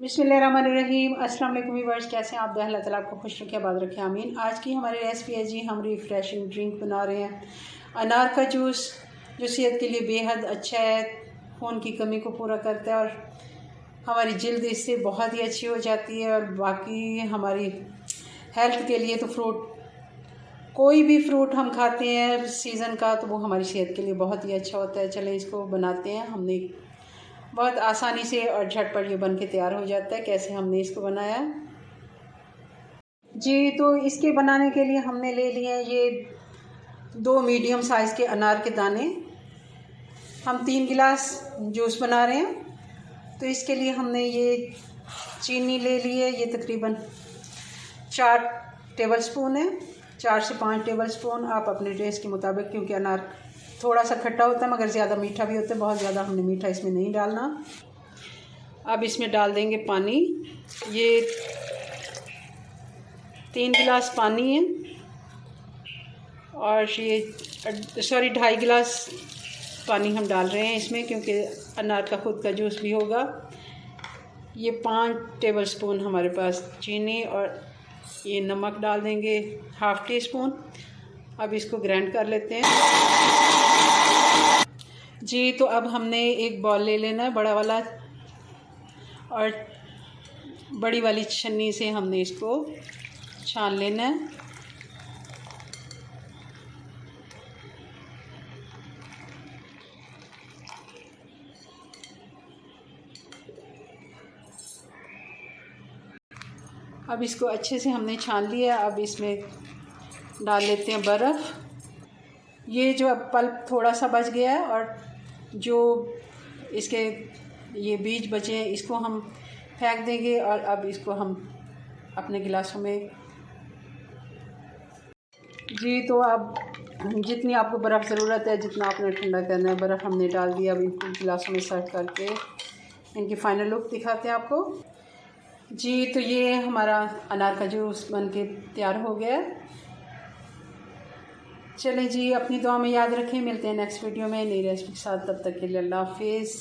बिस्मिल्लाहिर्रहमानिर्रहीम। अस्सलाम वालेकुम व्यूअर्स, कैसे हैं आप? अल्लाह ताला आपको खुश रखे, आबाद रखे, आमीन। आज की हमारी रेसिपी है जी, हम रिफ्रेशिंग ड्रिंक बना रहे हैं। अनार का जूस जो सेहत के लिए बेहद अच्छा है, खून की कमी को पूरा करता है और हमारी जल्द इससे बहुत ही अच्छी हो जाती है। और बाकी हमारी हेल्थ के लिए तो फ्रूट, कोई भी फ्रूट हम खाते हैं सीज़न का, तो वो हमारी सेहत के लिए बहुत ही अच्छा होता है। चलें इसको बनाते हैं। हमने बहुत आसानी से और झटपट ये बन के तैयार हो जाता है। कैसे हमने इसको बनाया जी, तो इसके बनाने के लिए हमने ले लिए ये 2 मीडियम साइज़ के अनार के दाने। हम 3 गिलास जूस बना रहे हैं, तो इसके लिए हमने ये चीनी ले ली है। ये तकरीबन 4 टेबलस्पून है, 4 से 5 टेबलस्पून, आप अपने टेस्ट के मुताबिक, क्योंकि अनार थोड़ा सा खट्टा होता है मगर ज़्यादा मीठा भी होता है। बहुत ज़्यादा हमने मीठा इसमें नहीं डालना। अब इसमें डाल देंगे पानी। ये 3 गिलास पानी है और ये 2.5 गिलास पानी हम डाल रहे हैं इसमें, क्योंकि अनार का खुद का जूस भी होगा। ये 5 टेबलस्पून हमारे पास चीनी और ये नमक डाल देंगे, ½ टीस्पून। अब इसको ग्राइंड कर लेते हैं जी। तो अब हमने एक बॉल ले लेना है, बड़ा वाला, और बड़ी वाली छन्नी से हमने इसको छान लेना है। अब इसको अच्छे से हमने छान लिया। अब इसमें डाल लेते हैं बर्फ़। ये जो अब पल्प थोड़ा सा बच गया है और जो इसके ये बीज बचे हैं, इसको हम फेंक देंगे। और अब इसको हम अपने गिलासों में जी, तो अब जितनी आपको बर्फ़ ज़रूरत है, जितना आपने ठंडा करना है, बर्फ़ हमने डाल दिया। अब इनको गिलासों में सर्व करके इनकी फ़ाइनल लुक दिखाते हैं आपको जी। तो ये हमारा अनार का जूस बन के तैयार हो गया है। चलें जी, अपनी दुआ में याद रखें। मिलते हैं नेक्स्ट वीडियो में नई रेसिपी के साथ। तब तक के लिए अल्लाह हाफिज़।